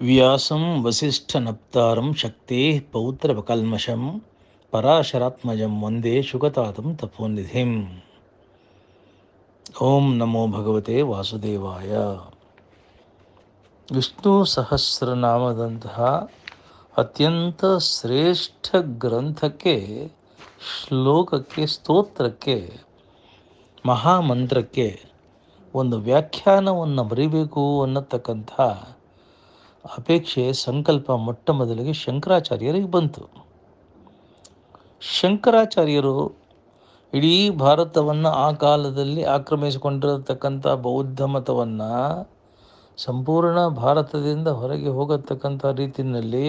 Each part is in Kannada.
ವ್ಯಾಸಂ ವಸಿಷ್ಠನಪ್ತಾರಂ ಶಕ್ತೇಃ ಪೌತ್ರಕಲ್ಮಷಂ ಪರಾಶರಾತ್ಮಜಂ ವಂದೇ ಶುಗತಾತಂ ತಪೋನಿಧಿಂ. ಓಂ ನಮೋ ಭಗವತೆ ವಾಸುದೇವಾಯ. ವಿಷ್ಣು ಸಹಸ್ರನಾಮದಂತಹ ಅತ್ಯಂತ ಶ್ರೇಷ್ಠ ಗ್ರಂಥಕ್ಕೆ, ಶ್ಲೋಕಕ್ಕೆ, ಸ್ತೋತ್ರಕ್ಕೆ, ಮಹಾಮಂತ್ರಕ್ಕೆ ಒಂದು ವ್ಯಾಖ್ಯಾನವನ್ನು ಬರೀಬೇಕು ಅನ್ನತಕ್ಕಂಥ ಅಪೇಕ್ಷೆ, ಸಂಕಲ್ಪ ಮೊಟ್ಟ ಮೊದಲಿಗೆ ಶಂಕರಾಚಾರ್ಯರಿಗೆ ಬಂತು. ಶಂಕರಾಚಾರ್ಯರು ಇಡೀ ಭಾರತವನ್ನು ಆ ಕಾಲದಲ್ಲಿ ಆಕ್ರಮಿಸಿಕೊಂಡಿರತಕ್ಕಂಥ ಬೌದ್ಧ ಮತವನ್ನು ಸಂಪೂರ್ಣ ಭಾರತದಿಂದ ಹೊರಗೆ ಹೋಗತಕ್ಕಂಥ ರೀತಿಯಲ್ಲಿ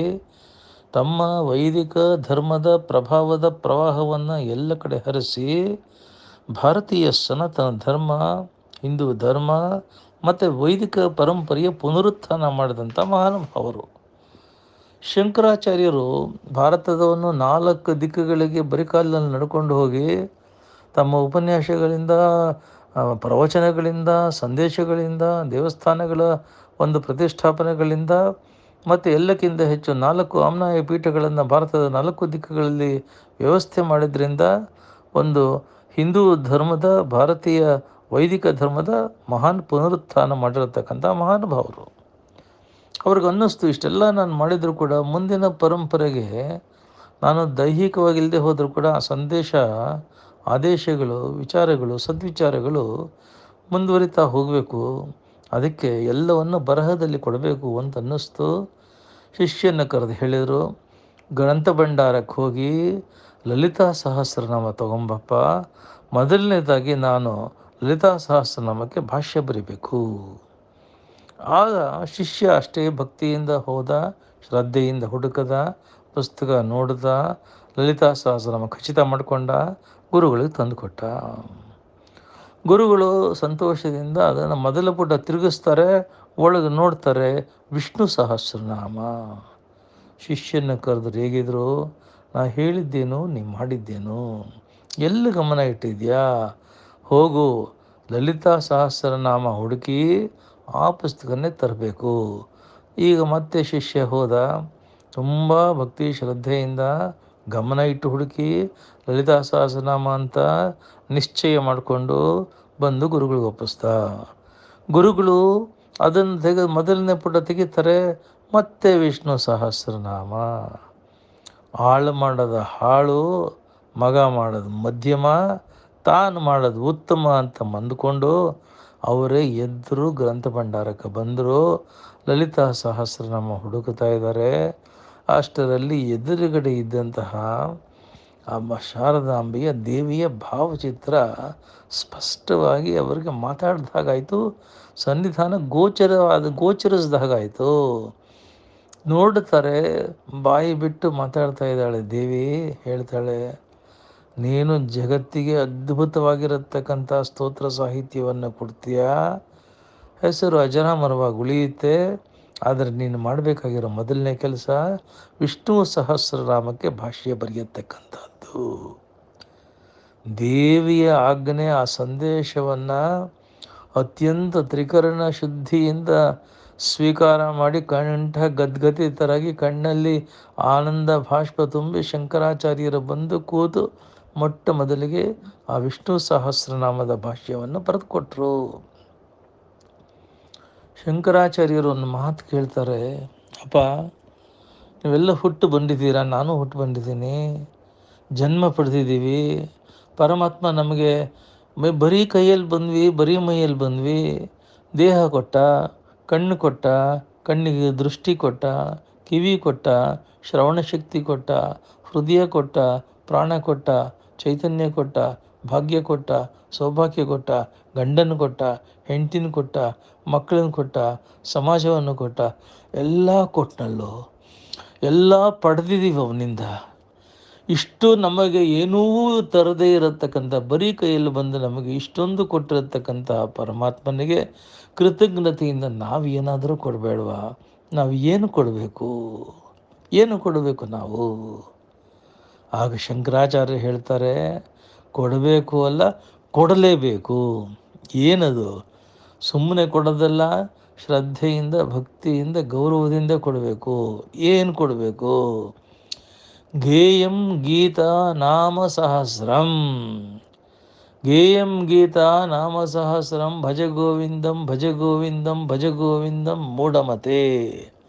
ತಮ್ಮ ವೈದಿಕ ಧರ್ಮದ ಪ್ರಭಾವದ ಪ್ರವಾಹವನ್ನು ಎಲ್ಲ ಕಡೆ ಹರಿಸಿ ಭಾರತೀಯ ಸನಾತನ ಧರ್ಮ, ಹಿಂದೂ ಧರ್ಮ ಮತ್ತು ವೈದಿಕ ಪರಂಪರೆಯ ಪುನರುತ್ಥಾನ ಮಾಡಿದಂಥ ಮಹಾನುಭಾವರು. ಶಂಕರಾಚಾರ್ಯರು ಭಾರತದವನ್ನು 4 ದಿಕ್ಕುಗಳಿಗೆ ಬರಿಕಾಲಿನಲ್ಲಿ ನಡ್ಕೊಂಡು ಹೋಗಿ ತಮ್ಮ ಉಪನ್ಯಾಸಗಳಿಂದ, ಪ್ರವಚನಗಳಿಂದ, ಸಂದೇಶಗಳಿಂದ, ದೇವಸ್ಥಾನಗಳ ಒಂದು ಪ್ರತಿಷ್ಠಾಪನೆಗಳಿಂದ ಮತ್ತು ಎಲ್ಲಕ್ಕಿಂತ ಹೆಚ್ಚು 4 ಆಮ್ನಾಯ ಪೀಠಗಳನ್ನು ಭಾರತದ 4 ದಿಕ್ಕುಗಳಲ್ಲಿ ವ್ಯವಸ್ಥೆ ಮಾಡಿದ್ರಿಂದ ಒಂದು ಹಿಂದೂ ಧರ್ಮದ, ಭಾರತೀಯ ವೈದಿಕ ಧರ್ಮದ ಮಹಾನ್ ಪುನರುತ್ಥಾನ ಮಾಡಿರತಕ್ಕಂಥ ಮಹಾನುಭಾವರು. ಅವ್ರಿಗೆ ಅನ್ನಿಸ್ತು, ಇಷ್ಟೆಲ್ಲ ನಾನು ಮಾಡಿದರೂ ಕೂಡ ಮುಂದಿನ ಪರಂಪರೆಗೆ ನಾನು ದೈಹಿಕವಾಗಿಲ್ಲದೆ ಹೋದರೂ ಕೂಡ ಆ ಸಂದೇಶ, ಆದೇಶಗಳು, ವಿಚಾರಗಳು, ಸದ್ವಿಚಾರಗಳು ಮುಂದುವರಿತಾ ಹೋಗಬೇಕು. ಅದಕ್ಕೆ ಎಲ್ಲವನ್ನು ಬರಹದಲ್ಲಿ ಕೊಡಬೇಕು ಅಂತ ಅನ್ನಿಸ್ತು. ಶಿಷ್ಯನ ಕರೆದು ಹೇಳಿದರು, ಗ್ರಂಥ ಭಂಡಾರಕ್ಕೆ ಹೋಗಿ ಲಲಿತಾ ಸಹಸ್ರನಾಮ ತಗೊಂಬಪ್ಪ. ಮೊದಲನೇದಾಗಿ ನಾನು ಲಲಿತಾ ಸಹಸ್ರನಾಮಕ್ಕೆ ಭಾಷ್ಯ ಬರಿಬೇಕು. ಆಗ ಶಿಷ್ಯ ಅಷ್ಟೇ ಭಕ್ತಿಯಿಂದ ಹೋದ, ಶ್ರದ್ಧೆಯಿಂದ ಹುಡುಕದ, ಪುಸ್ತಕ ನೋಡ್ದ, ಲಲಿತಾ ಸಹಸ್ರನಾಮ ಖಚಿತ ಮಾಡಿಕೊಂಡ, ಗುರುಗಳಿಗೆ ತಂದುಕೊಟ್ಟ. ಗುರುಗಳು ಸಂತೋಷದಿಂದ ಅದನ್ನು ಮೊದಲ ಪುಟ ತಿರುಗಿಸ್ತಾರೆ, ಒಳಗೆ ನೋಡ್ತಾರೆ ವಿಷ್ಣು ಸಹಸ್ರನಾಮ. ಶಿಷ್ಯನ ಕರೆದ್ರು, ಹೇಗಿದ್ರು? ನಾ ಹೇಳಿದ್ದೇನು, ನೀ ಮಾಡಿದ್ದೇನು, ಎಲ್ಲಿ ಗಮನ ಇಟ್ಟಿದ್ಯಾ? ಹೋಗು, ಲಲಿತಾ ಸಹಸ್ರನಾಮ ಹುಡುಕಿ ಆ ಪುಸ್ತಕನ್ನೇ ತರಬೇಕು. ಈಗ ಮತ್ತೆ ಶಿಷ್ಯ ಹೋದ, ತುಂಬ ಭಕ್ತಿ ಶ್ರದ್ಧೆಯಿಂದ ಗಮನ ಇಟ್ಟು ಹುಡುಕಿ ಲಲಿತಾ ಸಹಸ್ರನಾಮ ಅಂತ ನಿಶ್ಚಯ ಮಾಡಿಕೊಂಡು ಬಂದು ಗುರುಗಳಿಗೆ ಒಪ್ಪಿಸ್ದ. ಗುರುಗಳು ಅದನ್ನು ತೆಗೆದು ಮೊದಲನೇ ಪುಟ ತೆಗಿತಾರೆ, ಮತ್ತೆ ವಿಷ್ಣು ಸಹಸ್ರನಾಮ. ಹಾಳು ಮಾಡೋದು ಹಾಳು, ಮಗ ಮಾಡೋದು ಮಧ್ಯಮ, ತಾನು ಮಾಡೋದು ಉತ್ತಮ ಅಂತ ಅಂದುಕೊಂಡು ಅವರೇ ಎದ್ದರು, ಗ್ರಂಥ ಭಂಡಾರಕ್ಕೆ ಬಂದರು, ಲಲಿತಾ ಸಹಸ್ರನಾಮ ಹುಡುಕ್ತಾ ಇದ್ದಾರೆ. ಅಷ್ಟರಲ್ಲಿ ಎದುರುಗಡೆ ಇದ್ದಂತಹ ಶಾರದಾಂಬೆಯ ದೇವಿಯ ಭಾವಚಿತ್ರ ಸ್ಪಷ್ಟವಾಗಿ ಅವರಿಗೆ ಮಾತಾಡಿದಾಗಾಯಿತು, ಸನ್ನಿಧಾನ ಗೋಚರಿಸಿದಾಗಾಯಿತು. ನೋಡ್ತಾರೆ, ಬಾಯಿ ಬಿಟ್ಟು ಮಾತಾಡ್ತಾ ಇದ್ದಾಳೆ ದೇವಿ. ಹೇಳ್ತಾಳೆ, ನೀನು ಜಗತ್ತಿಗೆ ಅದ್ಭುತವಾಗಿರತಕ್ಕಂಥ ಸ್ತೋತ್ರ ಸಾಹಿತ್ಯವನ್ನು ಕೊಡ್ತೀಯಾ, ಹೆಸರು ಅಜರಾಮರವಾಗಿ ಉಳಿಯುತ್ತೆ. ಆದರೆ ನೀನು ಮಾಡಬೇಕಾಗಿರೋ ಮೊದಲನೇ ಕೆಲಸ ವಿಷ್ಣು ಸಹಸ್ರನಾಮಕ್ಕೆ ಭಾಷ್ಯ ಬರೆಯತಕ್ಕಂಥದ್ದು. ದೇವಿಯ ಆಜ್ಞೆ, ಆ ಸಂದೇಶವನ್ನು ಅತ್ಯಂತ ತ್ರಿಕರಣ ಶುದ್ಧಿಯಿಂದ ಸ್ವೀಕಾರ ಮಾಡಿ ಕಂಠ ಗದ್ಗದಿತರಾಗಿ ಕಣ್ಣಲ್ಲಿ ಆನಂದ ಭಾಷ್ಪ ತುಂಬಿ ಶಂಕರಾಚಾರ್ಯರು ಬಂದು ಕೂತು ಮೊಟ್ಟ ಮೊದಲಿಗೆ ಆ ವಿಷ್ಣು ಸಹಸ್ರನಾಮದ ಭಾಷ್ಯವನ್ನು ಬರೆದುಕೊಟ್ರು. ಶಂಕರಾಚಾರ್ಯರು ಒಂದು ಮಾತು ಕೇಳ್ತಾರೆ, ಅಪ್ಪ, ನೀವೆಲ್ಲ ಹುಟ್ಟು ಬಂದಿದ್ದೀರಾ, ನಾನು ಹುಟ್ಟು ಬಂದಿದ್ದೀನಿ, ಜನ್ಮ ಪಡೆದಿದ್ದೀವಿ. ಪರಮಾತ್ಮ ನಮಗೆ ಬರೀ ಕೈಯಲ್ಲಿ ಬಂದ್ವಿ, ಬರೀ ಮೈಯಲ್ಲಿ ಬಂದ್ವಿ. ದೇಹ ಕೊಟ್ಟ, ಕಣ್ಣು ಕೊಟ್ಟ, ಕಣ್ಣಿಗೆ ದೃಷ್ಟಿ ಕೊಟ್ಟ, ಕಿವಿ ಕೊಟ್ಟ, ಶ್ರವಣ ಶಕ್ತಿ ಕೊಟ್ಟ, ಹೃದಯ ಕೊಟ್ಟ, ಪ್ರಾಣ ಕೊಟ್ಟ, ಚೈತನ್ಯ ಕೊಟ್ಟ, ಭಾಗ್ಯ ಕೊಟ್ಟ, ಸೌಭಾಗ್ಯ ಕೊಟ್ಟ, ಗಂಡನ ಕೊಟ್ಟ, ಹೆಂಡತಿನ ಕೊಟ್ಟ, ಮಕ್ಕಳನ್ನು ಕೊಟ್ಟ, ಸಮಾಜವನ್ನು ಕೊಟ್ಟ, ಎಲ್ಲ ಕೊಟ್ಟನಲ್ಲೋ. ಎಲ್ಲ ಪಡೆದಿದ್ದೀವಿ ಅವನಿಂದ. ಇಷ್ಟು ನಮಗೆ ಏನೂ ತರದೇ ಇರತಕ್ಕಂಥ, ಬರೀ ಕೈಯಲ್ಲಿ ಬಂದು ನಮಗೆ ಇಷ್ಟೊಂದು ಕೊಟ್ಟಿರತಕ್ಕಂಥ ಪರಮಾತ್ಮನಿಗೆ ಕೃತಜ್ಞತೆಯಿಂದ ನಾವು ಏನಾದರೂ ಕೊಡಬೇಡವಾ? ನಾವು ಏನು ಕೊಡಬೇಕು, ಏನು ಕೊಡಬೇಕು ನಾವು? ಆಗ ಶಂಕರಾಚಾರ್ಯ ಹೇಳ್ತಾರೆ, ಕೊಡಬೇಕು ಅಲ್ಲ, ಕೊಡಲೇಬೇಕು. ಏನದು? ಸುಮ್ಮನೆ ಕೊಡೋದಲ್ಲ, ಶ್ರದ್ಧೆಯಿಂದ, ಭಕ್ತಿಯಿಂದ, ಗೌರವದಿಂದ ಕೊಡಬೇಕು. ಏನು ಕೊಡಬೇಕು? ಗೇಯಂ ಗೀತಾ ನಾಮ ಸಹಸ್ರಂ, ಗೇಯಂ ಗೀತಾ ನಾಮ ಸಹಸ್ರಂ, ಭಜ ಗೋವಿಂದಂ ಭಜ ಗೋವಿಂದಂ ಭಜ ಗೋವಿಂದಂ ಮೂಢಮತೆ.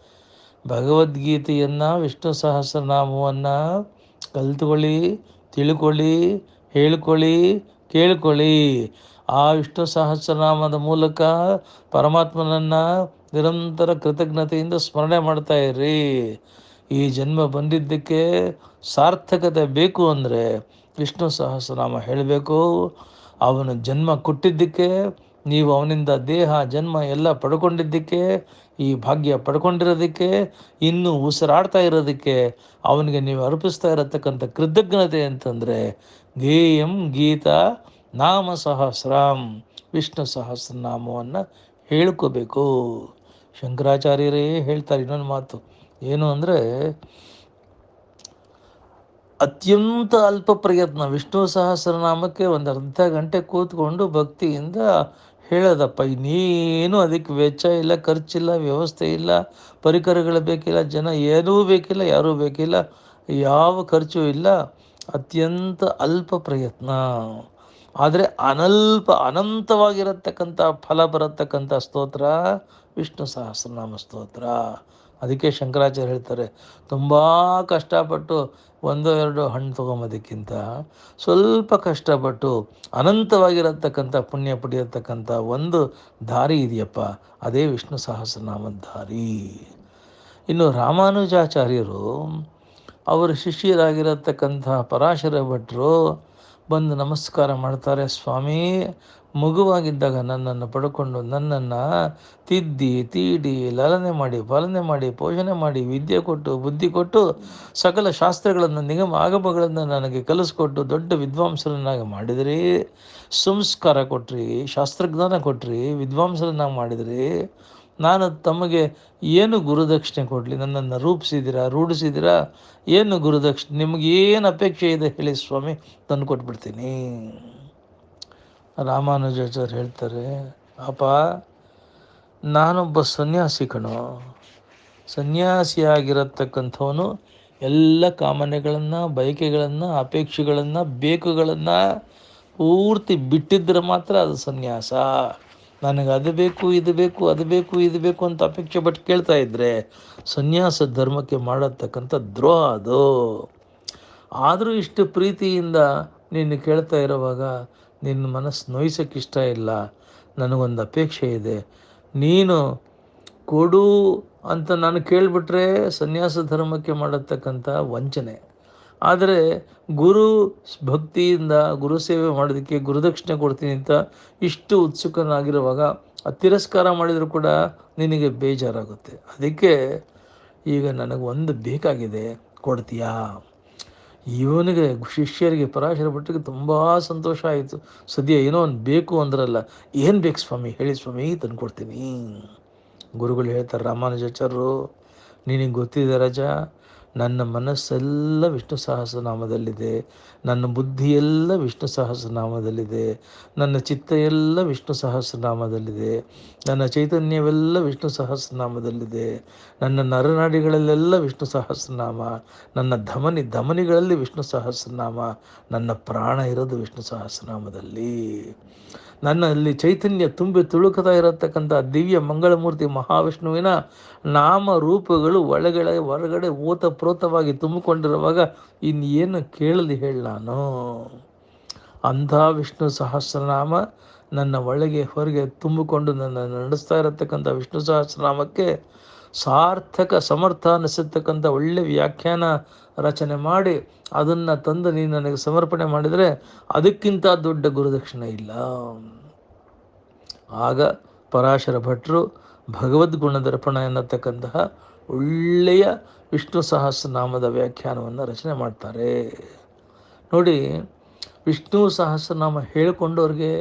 ಭಗವದ್ಗೀತೆಯನ್ನು, ವಿಷ್ಣು ಸಹಸ್ರನಾಮವನ್ನು ಕಲ್ತ್ಕೊಳ್ಳಿ, ತಿಳ್ಕೊಳ್ಳಿ, ಹೇಳ್ಕೊಳ್ಳಿ, ಕೇಳ್ಕೊಳ್ಳಿ. ಆ ವಿಷ್ಣು ಸಹಸ್ರನಾಮದ ಮೂಲಕ ಪರಮಾತ್ಮನನ್ನು ನಿರಂತರ ಕೃತಜ್ಞತೆಯಿಂದ ಸ್ಮರಣೆ ಮಾಡ್ತಾ ಇರ್ರಿ. ಈ ಜನ್ಮ ಬಂದಿದ್ದಕ್ಕೆ ಸಾರ್ಥಕತೆ ಬೇಕು ಅಂದರೆ ವಿಷ್ಣು ಸಹಸ್ರನಾಮ ಹೇಳಬೇಕು. ಅವನು ಜನ್ಮ ಕೊಟ್ಟಿದ್ದಕ್ಕೆ, ನೀವು ಅವನಿಂದ ದೇಹ ಜನ್ಮ ಎಲ್ಲ ಪಡ್ಕೊಂಡಿದ್ದಕ್ಕೆ, ಈ ಭಾಗ್ಯ ಪಡ್ಕೊಂಡಿರೋದಕ್ಕೆ, ಇನ್ನೂ ಉಸಿರಾಡ್ತಾ ಇರೋದಕ್ಕೆ ಅವನಿಗೆ ನೀವು ಅರ್ಪಿಸ್ತಾ ಇರತಕ್ಕಂಥ ಕೃತಜ್ಞತೆ ಅಂತಂದರೆ ಗೇಯಂ ಗೀತಾ ನಾಮ ಸಹಸ್ರಂ, ವಿಷ್ಣು ಸಹಸ್ರನಾಮವನ್ನು ಹೇಳ್ಕೋಬೇಕು. ಶಂಕರಾಚಾರ್ಯರೇ ಹೇಳ್ತಾರೆ ಇನ್ನೊಂದು ಮಾತು, ಏನು ಅಂದರೆ ಅತ್ಯಂತ ಅಲ್ಪ ಪ್ರಯತ್ನ. ವಿಷ್ಣು ಸಹಸ್ರನಾಮಕ್ಕೆ ಒಂದು ಅರ್ಧ ಗಂಟೆ ಕೂತ್ಕೊಂಡು ಭಕ್ತಿಯಿಂದ ಹೇಳೋದಪ್ಪ. ಇನ್ನೇನು ಅದಕ್ಕೆ ವೆಚ್ಚ ಇಲ್ಲ, ಖರ್ಚಿಲ್ಲ, ವ್ಯವಸ್ಥೆ ಇಲ್ಲ, ಪರಿಕರಗಳು ಬೇಕಿಲ್ಲ, ಜನ ಏನೂ ಬೇಕಿಲ್ಲ, ಯಾರೂ ಬೇಕಿಲ್ಲ, ಯಾವ ಖರ್ಚು ಇಲ್ಲ. ಅತ್ಯಂತ ಅಲ್ಪ ಪ್ರಯತ್ನ, ಆದರೆ ಅನಂತವಾಗಿರತಕ್ಕಂಥ ಫಲ ಬರತಕ್ಕಂಥ ಸ್ತೋತ್ರ ವಿಷ್ಣು ಸಹಸ್ರನಾಮ ಸ್ತೋತ್ರ. ಅದಕ್ಕೆ ಶಂಕರಾಚಾರ್ಯ ಹೇಳ್ತಾರೆ, ತುಂಬ ಕಷ್ಟಪಟ್ಟು ಒಂದೋ ಎರಡೋ ಹಣ್ಣು ತೊಗೊಂಬೋದಕ್ಕಿಂತ ಸ್ವಲ್ಪ ಕಷ್ಟಪಟ್ಟು ಅನಂತವಾಗಿರತಕ್ಕಂಥ ಪುಣ್ಯ ಪಡೆಯತಕ್ಕಂಥ ಒಂದು ದಾರಿ ಇದೆಯಪ್ಪ, ಅದೇ ವಿಷ್ಣು ಸಹಸ್ರನಾಮದ ದಾರಿ. ಇನ್ನು ರಾಮಾನುಜಾಚಾರ್ಯರು, ಅವರ ಶಿಷ್ಯರಾಗಿರತಕ್ಕಂಥ ಪರಾಶರ ಭಟ್ರು ಬಂದು ನಮಸ್ಕಾರ ಮಾಡ್ತಾರೆ. ಸ್ವಾಮಿ, ಮಗುವಾಗಿದ್ದಾಗ ನನ್ನನ್ನು ಪಡ್ಕೊಂಡು ನನ್ನನ್ನು ತಿದ್ದಿ ತೀಡಿ ಲಾಲನೆ ಮಾಡಿ ಪಾಲನೆ ಮಾಡಿ ಪೋಷಣೆ ಮಾಡಿ ವಿದ್ಯೆ ಕೊಟ್ಟು ಬುದ್ಧಿ ಕೊಟ್ಟು ಸಕಲ ಶಾಸ್ತ್ರಗಳನ್ನು ನಿಗಮ ಆಗಮಗಳನ್ನು ನನಗೆ ಕಲಿಸ್ಕೊಟ್ಟು ದೊಡ್ಡ ವಿದ್ವಾಂಸರನ್ನಾಗಿ ಮಾಡಿದ್ರಿ, ಸಂಸ್ಕಾರ ಕೊಟ್ರಿ, ಶಾಸ್ತ್ರಜ್ಞಾನ ಕೊಟ್ರಿ, ವಿದ್ವಾಂಸರನ್ನಾಗಿ ಮಾಡಿದ್ರಿ. ನಾನು ತಮಗೆ ಏನು ಗುರುದಕ್ಷಿಣೆ ಕೊಡಲಿ? ನನ್ನನ್ನು ರೂಢಿಸಿದ್ದೀರಾ, ಏನು ಗುರುದಕ್ಷಿಣೆ? ನಿಮಗೇನು ಅಪೇಕ್ಷೆ ಇದೆ ಹೇಳಿ ಸ್ವಾಮಿ, ತಂದು ಕೊಟ್ಬಿಡ್ತೀನಿ. ರಾಮಾನುಜಾಚಾರ್ಯ ಹೇಳ್ತಾರೆ, ಅಪ್ಪ, ನಾನೊಬ್ಬ ಸನ್ಯಾಸಿ ಕಣೋ. ಸನ್ಯಾಸಿಯಾಗಿರತಕ್ಕಂಥವನು ಎಲ್ಲ ಕಾಮನೆಗಳನ್ನು, ಬಯಕೆಗಳನ್ನು, ಅಪೇಕ್ಷೆಗಳನ್ನು, ಬೇಕುಗಳನ್ನು ಪೂರ್ತಿ ಬಿಟ್ಟಿದ್ರೆ ಮಾತ್ರ ಅದು ಸನ್ಯಾಸ. ನನಗೆ ಅದು ಬೇಕು, ಇದು ಬೇಕು, ಅದು ಬೇಕು, ಇದು ಬೇಕು ಅಂತ ಅಪೇಕ್ಷೆ ಪಟ್ಟು ಕೇಳ್ತಾ ಇದ್ದರೆ ಸನ್ಯಾಸ ಧರ್ಮಕ್ಕೆ ಮಾಡತಕ್ಕಂಥ ದ್ರೋಹ ಅದು. ಆದರೂ ಇಷ್ಟು ಪ್ರೀತಿಯಿಂದ ನೀನು ಕೇಳ್ತಾ ಇರುವಾಗ ನಿನ್ನ ಮನಸ್ಸು ನೋಯ್ಸೋಕ್ಕಿಷ್ಟ ಇಲ್ಲ. ನನಗೊಂದು ಅಪೇಕ್ಷೆ ಇದೆ, ನೀನು ಕೊಡು ಅಂತ ನಾನು ಕೇಳಿಬಿಟ್ರೆ ಸನ್ಯಾಸ ಧರ್ಮಕ್ಕೆ ಮಾಡತಕ್ಕಂಥ ವಂಚನೆ. ಆದರೆ ಗುರು ಭಕ್ತಿಯಿಂದ ಗುರು ಸೇವೆ ಮಾಡೋದಕ್ಕೆ ಗುರುದಕ್ಷಿಣೆ ಕೊಡ್ತೀನಿ ಅಂತ ಇಷ್ಟು ಉತ್ಸುಕನಾಗಿರುವಾಗ ತಿರಸ್ಕಾರ ಮಾಡಿದರೂ ಕೂಡ ನಿನಗೆ ಬೇಜಾರಾಗುತ್ತೆ. ಅದಕ್ಕೆ ಈಗ ನನಗೆ ಒಂದು ಬೇಕಾಗಿದೆ, ಕೊಡ್ತೀಯಾ? ಇವನಿಗೆ, ಶಿಷ್ಯರಿಗೆ, ಪರಾಶರ ಭಟ್ಟರಿಗೆ ತುಂಬ ಸಂತೋಷ ಆಯಿತು. ಸದ್ಯ ಏನೋ ಒಂದು ಬೇಕು ಅಂದ್ರಲ್ಲ, ಏನು ಬೇಕು ಸ್ವಾಮಿ ಹೇಳಿ ಸ್ವಾಮಿ, ತಂದುಕೊಡ್ತೀನಿ. ಗುರುಗಳು ಹೇಳ್ತಾರೆ, ರಾಮಾನುಜಾಚಾರ್ಯರು, ನಿನಗೆ ಗೊತ್ತಿದೆ ರಾಜ, ನನ್ನ ಮನಸ್ಸೆಲ್ಲ ವಿಷ್ಣು ಸಹಸ್ರನಾಮದಲ್ಲಿದೆ, ನನ್ನ ಬುದ್ಧಿಯೆಲ್ಲ ವಿಷ್ಣು ಸಹಸ್ರನಾಮದಲ್ಲಿದೆ, ನನ್ನ ಚಿತ್ತ ಎಲ್ಲ ವಿಷ್ಣು ಸಹಸ್ರನಾಮದಲ್ಲಿದೆ, ನನ್ನ ಚೈತನ್ಯವೆಲ್ಲ ವಿಷ್ಣು ಸಹಸ್ರನಾಮದಲ್ಲಿದೆ, ನನ್ನ ನರನಾಡಿಗಳಲ್ಲೆಲ್ಲ ವಿಷ್ಣು ಸಹಸ್ರನಾಮ, ನನ್ನ ಧಮನಿಗಳಲ್ಲಿ ವಿಷ್ಣು ಸಹಸ್ರನಾಮ, ನನ್ನ ಪ್ರಾಣ ಇರೋದು ವಿಷ್ಣು ಸಹಸ್ರನಾಮದಲ್ಲಿ. ನನ್ನಲ್ಲಿ ಚೈತನ್ಯ ತುಂಬಿ ತುಳುಕುತ್ತಾ ಇರತಕ್ಕಂಥ ದಿವ್ಯ ಮಂಗಳಮೂರ್ತಿ ಮಹಾವಿಷ್ಣುವಿನ ನಾಮ ರೂಪಗಳು ಹೊರಗಡೆ ಓತಪ್ರೋತವಾಗಿ ತುಂಬಿಕೊಂಡಿರುವಾಗ ಇನ್ನೇನು ಕೇಳಲಿ ಹೇಳಿ ನಾನು? ಅಂಥ ವಿಷ್ಣು ಸಹಸ್ರನಾಮ ನನ್ನ ಒಳಗೆ ಹೊರಗೆ ತುಂಬಿಕೊಂಡು ನನ್ನನ್ನು ನಡೆಸ್ತಾ ಇರತಕ್ಕಂಥ ವಿಷ್ಣು ಸಹಸ್ರನಾಮಕ್ಕೆ ಸಾರ್ಥಕ ಸಮರ್ಥ ಅನ್ನಿಸತಕ್ಕಂಥ ಒಳ್ಳೆ ವ್ಯಾಖ್ಯಾನ ರಚನೆ ಮಾಡಿ ಅದನ್ನು ತಂದು ನೀನು ನನಗೆ ಸಮರ್ಪಣೆ ಮಾಡಿದರೆ ಅದಕ್ಕಿಂತ ದೊಡ್ಡ ಗುರುದಕ್ಷಿಣೆ ಇಲ್ಲ. ಆಗ ಪರಾಶರ ಭಟ್ರು ಭಗವದ್ಗುಣ ದರ್ಪಣ ಎನ್ನತಕ್ಕಂತಹ ಒಳ್ಳೆಯ ವಿಷ್ಣು ಸಹಸ್ರನಾಮದ ವ್ಯಾಖ್ಯಾನವನ್ನು ರಚನೆ ಮಾಡ್ತಾರೆ. ನೋಡಿ, ವಿಷ್ಣು ಸಹಸ್ರನಾಮ ಹೇಳಿಕೊಂಡವ್ರಿಗೆ,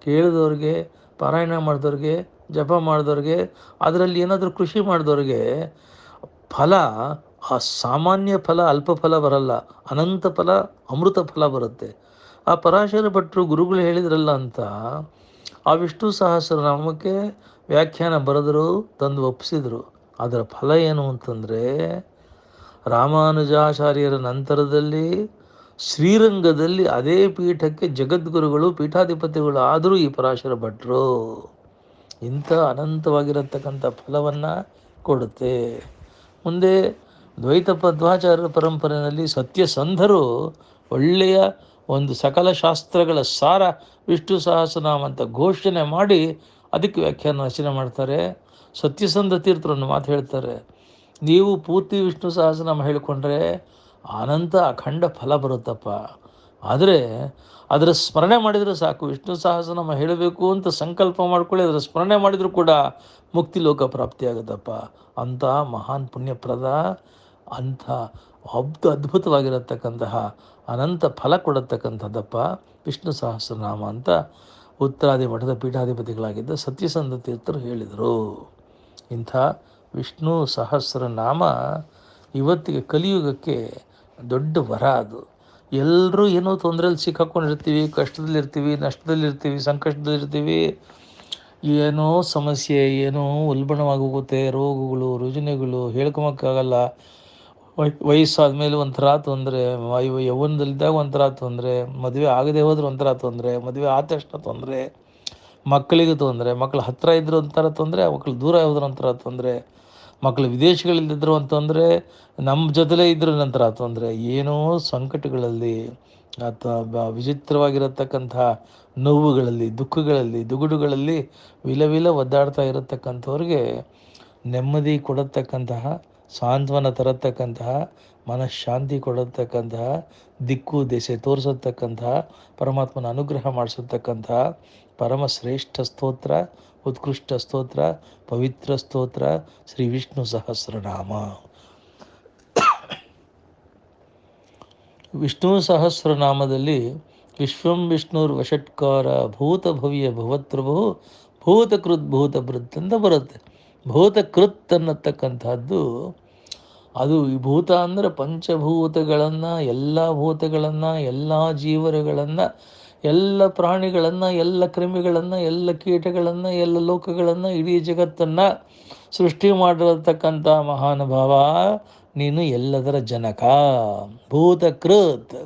ಕೇಳಿದವ್ರಿಗೆ, ಪಾರಾಯಣ ಮಾಡಿದವ್ರಿಗೆ, ಜಪ ಮಾಡಿದವ್ರಿಗೆ, ಅದರಲ್ಲಿ ಏನಾದರೂ ಕೃಷಿ ಮಾಡಿದವ್ರಿಗೆ ಫಲ, ಆ ಸಾಮಾನ್ಯ ಫಲ ಅಲ್ಪ ಫಲ ಬರಲ್ಲ, ಅನಂತ ಫಲ, ಅಮೃತ ಫಲ ಬರುತ್ತೆ. ಆ ಪರಾಶರ ಭಟ್ರು ಗುರುಗಳು ಹೇಳಿದ್ರಲ್ಲ ಅಂತ ಆ ವಿಷ್ಣು ಸಹಸ್ರನಾಮಕ್ಕೆ ವ್ಯಾಖ್ಯಾನ ಬರೆದರು, ತಂದು ಒಪ್ಪಿಸಿದರು. ಅದರ ಫಲ ಏನು ಅಂತಂದರೆ, ರಾಮಾನುಜಾಚಾರ್ಯರ ನಂತರದಲ್ಲಿ ಶ್ರೀರಂಗದಲ್ಲಿ ಅದೇ ಪೀಠಕ್ಕೆ ಜಗದ್ಗುರುಗಳು ಪೀಠಾಧಿಪತಿಗಳು ಆದರೂ ಈ ಪರಾಶರ ಭಟ್ರು. ಇಂಥ ಅನಂತವಾಗಿರತಕ್ಕಂಥ ಫಲವನ್ನು ಕೊಡುತ್ತೆ. ಮುಂದೆ ದ್ವೈತ ಪದ್ವಾಚಾರ್ಯರ ಪರಂಪರೆಯಲ್ಲಿ ಸತ್ಯಸಂಧರು ಒಳ್ಳೆಯ ಒಂದು ಸಕಲ ಶಾಸ್ತ್ರಗಳ ಸಾರ ವಿಷ್ಣು ಸಹಸ್ರನಾಮ ಅಂತ ಘೋಷಣೆ ಮಾಡಿ ಅದಕ್ಕೆ ವ್ಯಾಖ್ಯಾನ ರಚನೆ ಮಾಡ್ತಾರೆ. ಸತ್ಯಸಂಧ ತೀರ್ಥರನ್ನು ಮಾತು ಹೇಳ್ತಾರೆ, ನೀವು ಪೂರ್ತಿ ವಿಷ್ಣು ಸಹಸ್ರನಾಮ ಹೇಳಿಕೊಂಡ್ರೆ ಅನಂತ ಅಖಂಡ ಫಲ ಬರುತ್ತಪ್ಪ. ಆದರೆ ಅದರ ಸ್ಮರಣೆ ಮಾಡಿದರೆ ಸಾಕು. ವಿಷ್ಣು ಸಹಸ್ರನಾಮ ಹೇಳಬೇಕು ಅಂತ ಸಂಕಲ್ಪ ಮಾಡ್ಕೊಳ್ಳಿ, ಅದರ ಸ್ಮರಣೆ ಮಾಡಿದರೂ ಕೂಡ ಮುಕ್ತಿ ಲೋಕ ಪ್ರಾಪ್ತಿಯಾಗುತ್ತಪ್ಪ. ಅಂಥ ಮಹಾನ್ ಪುಣ್ಯಪ್ರದ, ಅಂಥ ಅದ್ಭುತವಾಗಿರತಕ್ಕಂತಹ ಅನಂತ ಫಲ ಕೊಡತಕ್ಕಂಥದ್ದಪ್ಪ ವಿಷ್ಣು ಸಹಸ್ರನಾಮ ಅಂತ ಉತ್ತರಾದಿ ಮಠದ ಪೀಠಾಧಿಪತಿಗಳಾಗಿದ್ದ ಸತ್ಯಸಂಧ ತೀರ್ಥರು ಹೇಳಿದರು. ಇಂಥ ವಿಷ್ಣು ಸಹಸ್ರನಾಮ ಇವತ್ತಿಗೆ ಕಲಿಯುಗಕ್ಕೆ ದೊಡ್ಡ ವರ. ಅದು ಎಲ್ಲರೂ ಏನೋ ತೊಂದರೆಯಲ್ಲಿ ಸಿಕ್ಕಾಕೊಂಡಿರ್ತೀವಿ, ಕಷ್ಟದಲ್ಲಿರ್ತೀವಿ, ನಷ್ಟದಲ್ಲಿರ್ತೀವಿ, ಸಂಕಷ್ಟದಲ್ಲಿರ್ತೀವಿ, ಏನೋ ಸಮಸ್ಯೆ, ಏನೋ ಉಲ್ಬಣವಾಗಿ ಹೋಗುತ್ತೆ, ರೋಗಗಳು ರುಜಿನಗಳು ಹೇಳ್ಕೊಂಬಕ್ಕಾಗಲ್ಲ. ವಯಸ್ಸಾದ ಮೇಲೆ ಒಂಥರ ತೊಂದರೆ, ಯೌವನದಲ್ಲಿದ್ದಾಗ ಒಂಥರ ತೊಂದರೆ, ಮದುವೆ ಆಗದೆ ಹೋದ್ರೆ ಒಂಥರ ತೊಂದರೆ, ಮದುವೆ ಆದ ತಕ್ಷಣ ತೊಂದರೆ, ಮಕ್ಕಳಿಗೆ ತೊಂದರೆ, ಮಕ್ಕಳು ಹತ್ತಿರ ಇದ್ದರೂ ಒಂಥರ ತೊಂದರೆ, ಮಕ್ಕಳು ದೂರ ಹೋದ್ರೆ ಒಂಥರ ತೊಂದರೆ, ಮಕ್ಕಳು ವಿದೇಶಗಳಲ್ಲಿದ್ದರು ಅಂತಂದರೆ, ನಮ್ಮ ಜೊತೆಲೇ ಇದ್ದರೂ ನಂತರ ತೊಂದರೆ, ಏನೋ ಸಂಕಟಗಳಲ್ಲಿ ಅಥವಾ ವಿಚಿತ್ರವಾಗಿರತಕ್ಕಂಥ ನೋವುಗಳಲ್ಲಿ, ದುಃಖಗಳಲ್ಲಿ, ದುಗುಡುಗಳಲ್ಲಿ ವಿಲ ಒದ್ದಾಡ್ತಾ ಇರತಕ್ಕಂಥವ್ರಿಗೆ ನೆಮ್ಮದಿ ಕೊಡತಕ್ಕಂತಹ, ಸಾಂತ್ವನ ತರತಕ್ಕಂತಹ, ಮನಃಶಾಂತಿ ಕೊಡತಕ್ಕಂತಹ, ದಿಕ್ಕು ದೆಸೆ ತೋರಿಸತಕ್ಕಂತಹ, ಪರಮಾತ್ಮನ ಅನುಗ್ರಹ ಮಾಡಿಸತಕ್ಕಂತಹ ಪರಮ ಶ್ರೇಷ್ಠ ಸ್ತೋತ್ರ, ಉತ್ಕೃಷ್ಟ ಸ್ತೋತ್ರ, ಪವಿತ್ರ ಸ್ತೋತ್ರ ಶ್ರೀ ವಿಷ್ಣು ಸಹಸ್ರನಾಮ. ವಿಷ್ಣು ಸಹಸ್ರನಾಮದಲ್ಲಿ ವಿಶ್ವಂ ವಿಷ್ಣುರ್ ವಷಟ್ಕಾರ ಭೂತಭವ್ಯ ಭವತ್ಪ್ರಭು ಭೂತಕೃತ್ ಅಂತ ಬರುತ್ತೆ. ಭೂತಕೃತ್ ಅನ್ನತಕ್ಕಂಥದ್ದು ಅದು ಈ ಭೂತ ಅಂದರೆ ಪಂಚಭೂತಗಳನ್ನು, ಎಲ್ಲ ಭೂತಗಳನ್ನು, ಎಲ್ಲ ಜೀವರುಗಳನ್ನು, ಎಲ್ಲ ಪ್ರಾಣಿಗಳನ್ನು, ಎಲ್ಲ ಕ್ರಿಮಿಗಳನ್ನು, ಎಲ್ಲ ಕೀಟಗಳನ್ನು, ಎಲ್ಲ ಲೋಕಗಳನ್ನು, ಇಡೀ ಜಗತ್ತನ್ನು ಸೃಷ್ಟಿ ಮಾಡಿರತಕ್ಕಂಥ ಮಹಾನುಭಾವ ನೀನು, ಎಲ್ಲದರ ಜನಕ. ಭೂತಕೃತ್,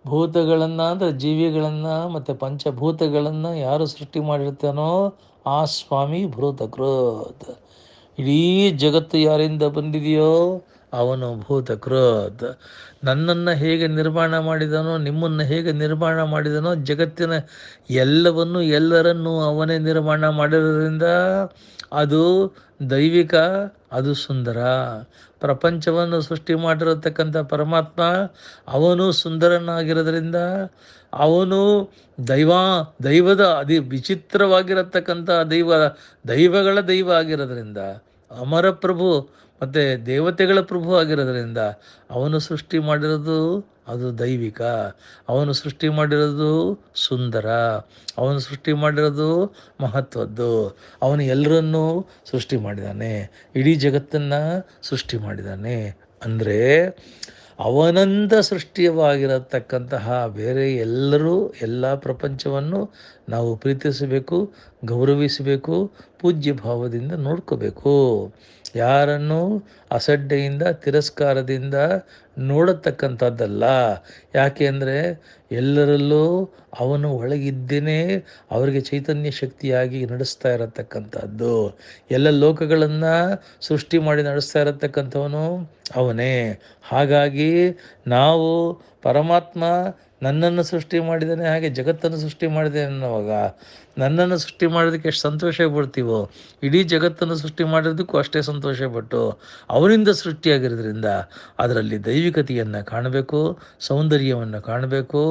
ಭೂತಗಳನ್ನು ಅಂದರೆ ಜೀವಿಗಳನ್ನು ಮತ್ತು ಪಂಚಭೂತಗಳನ್ನು ಯಾರು ಸೃಷ್ಟಿ ಮಾಡಿರ್ತಾನೋ ಆ ಸ್ವಾಮಿ ಭೂತಕೃತ್. ಇಡೀ ಜಗತ್ತು ಯಾರಿಂದ ಬಂದಿದೆಯೋ ಅವನು ಭೂತಕೃತ್. ನನ್ನನ್ನು ಹೇಗೆ ನಿರ್ಮಾಣ ಮಾಡಿದನೋ, ನಿಮ್ಮನ್ನು ಹೇಗೆ ನಿರ್ಮಾಣ ಮಾಡಿದನೋ, ಜಗತ್ತಿನ ಎಲ್ಲವನ್ನು ಎಲ್ಲರನ್ನೂ ಅವನೇ ನಿರ್ಮಾಣ ಮಾಡಿರೋದ್ರಿಂದ ಅದು ದೈವಿಕ, ಅದು ಸುಂದರ. ಪ್ರಪಂಚವನ್ನು ಸೃಷ್ಟಿ ಮಾಡಿರತಕ್ಕಂಥ ಪರಮಾತ್ಮ ಅವನು ಸುಂದರನಾಗಿರೋದ್ರಿಂದ ಅವನು ದೈವದ ವಿಚಿತ್ರವಾಗಿರತಕ್ಕಂಥ ದೈವಗಳ ದೈವ ಆಗಿರೋದ್ರಿಂದ, ಅಮರ ಪ್ರಭು ಮತ್ತು ದೇವತೆಗಳ ಪ್ರಭು ಆಗಿರೋದ್ರಿಂದ ಅವನು ಸೃಷ್ಟಿ ಮಾಡಿರೋದು ಅದು ದೈವಿಕ, ಅವನು ಸೃಷ್ಟಿ ಮಾಡಿರೋದು ಸುಂದರ, ಅವನು ಸೃಷ್ಟಿ ಮಾಡಿರೋದು ಮಹತ್ವದ್ದು. ಅವನು ಎಲ್ಲರನ್ನೂ ಸೃಷ್ಟಿ ಮಾಡಿದ್ದಾನೆ, ಇಡೀ ಜಗತ್ತನ್ನು ಸೃಷ್ಟಿ ಮಾಡಿದ್ದಾನೆ. ಅಂದರೆ ಅವನಂದ ಸೃಷ್ಟಿಯವಾಗಿರತಕ್ಕಂತಹ ಬೇರೆ ಎಲ್ಲರೂ, ಎಲ್ಲ ಪ್ರಪಂಚವನ್ನು ನಾವು ಪ್ರೀತಿಸಬೇಕು, ಗೌರವಿಸಬೇಕು, ಪೂಜ್ಯ ಭಾವದಿಂದ ನೋಡ್ಕೋಬೇಕು. ಯಾರನ್ನು ಅಸಡ್ಡೆಯಿಂದ, ತಿರಸ್ಕಾರದಿಂದ ನೋಡತಕ್ಕಂಥದ್ದಲ್ಲ. ಯಾಕೆ ಅಂದರೆ ಎಲ್ಲರಲ್ಲೂ ಅವನು ಒಳಗಿದ್ದೇನೆ ಅವರಿಗೆ ಚೈತನ್ಯ ಶಕ್ತಿಯಾಗಿ ನಡೆಸ್ತಾ ಇರತಕ್ಕಂಥದ್ದು. ಎಲ್ಲ ಲೋಕಗಳನ್ನು ಸೃಷ್ಟಿ ಮಾಡಿ ನಡೆಸ್ತಾ ಇರತಕ್ಕಂಥವನು ಅವನೇ. ಹಾಗಾಗಿ ನಾವು ಪರಮಾತ್ಮ ನನ್ನನ್ನು ಸೃಷ್ಟಿ ಮಾಡಿದ್ದಾನೆ, ಹಾಗೆ ಜಗತ್ತನ್ನು ಸೃಷ್ಟಿ ಮಾಡಿದ್ದೇನೆ ಅನ್ನುವಾಗ ನನ್ನನ್ನು ಸೃಷ್ಟಿ ಮಾಡೋದಕ್ಕೆ ಎಷ್ಟು ಸಂತೋಷ ಪಡ್ತೀವೋ, ಇಡೀ ಜಗತ್ತನ್ನು ಸೃಷ್ಟಿ ಮಾಡೋದಕ್ಕೂ ಅಷ್ಟೇ ಸಂತೋಷ ಪಟ್ಟು ಅವನಿಂದ ಸೃಷ್ಟಿಯಾಗಿರೋದ್ರಿಂದ ಅದರಲ್ಲಿ ದೈವಿಕತೆಯನ್ನು ಕಾಣಬೇಕು, ಸೌಂದರ್ಯವನ್ನು ಕಾಣಬೇಕು,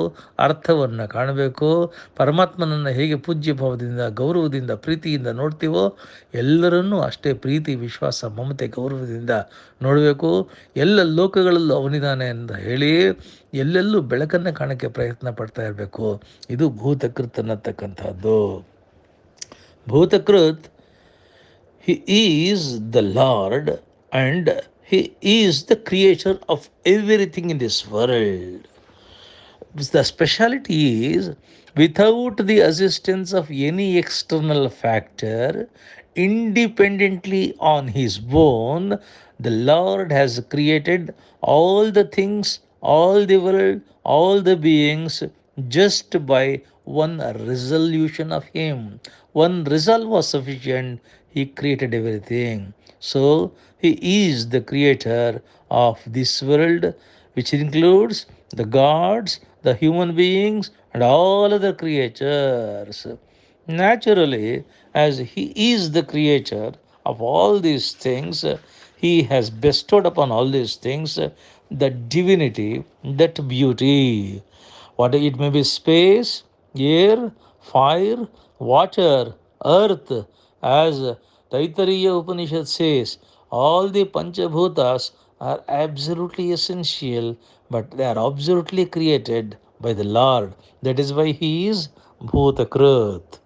ಅರ್ಥವನ್ನು ಕಾಣಬೇಕು. ಪರಮಾತ್ಮನನ್ನು ಹೇಗೆ ಪೂಜ್ಯ ಭಾವದಿಂದ, ಗೌರವದಿಂದ, ಪ್ರೀತಿಯಿಂದ ನೋಡ್ತೀವೋ ಎಲ್ಲರನ್ನೂ ಅಷ್ಟೇ ಪ್ರೀತಿ, ವಿಶ್ವಾಸ, ಮಮತೆ, ಗೌರವದಿಂದ ನೋಡಬೇಕು. ಎಲ್ಲ ಲೋಕಗಳಲ್ಲೂ ಅವನಿದ್ದಾನೆ ಅಂತ ಹೇಳಿ ಎಲ್ಲೆಲ್ಲೂ ಬೆಳಕನ್ನು ಕಾಣೋಕ್ಕೆ ಪ್ರಯತ್ನ ಪಡ್ತಾ ಇರಬೇಕು. ಇದು ಭೂತಕೃತ್ ಅನ್ನತಕ್ಕಂಥದ್ದು. Bhutakrit, he is the lord and he is the creator of everything in this world. The speciality is without the assistance of any external factor, independently on his own, the Lord has created all the things, all the world, all the beings just by one resolution of him. One resolve was sufficient, he created everything. So, he is the creator of this world, which includes the gods, the human beings, and all other creatures. Naturally, as he is the creator of all these things, he has bestowed upon all these things the divinity, that beauty. What it may be space, air, fire, water, earth, as Taittiriya Upanishad says, all the Panchabhutas are absolutely essential, but they are absolutely created by the Lord. That is why He is Bhutakrit.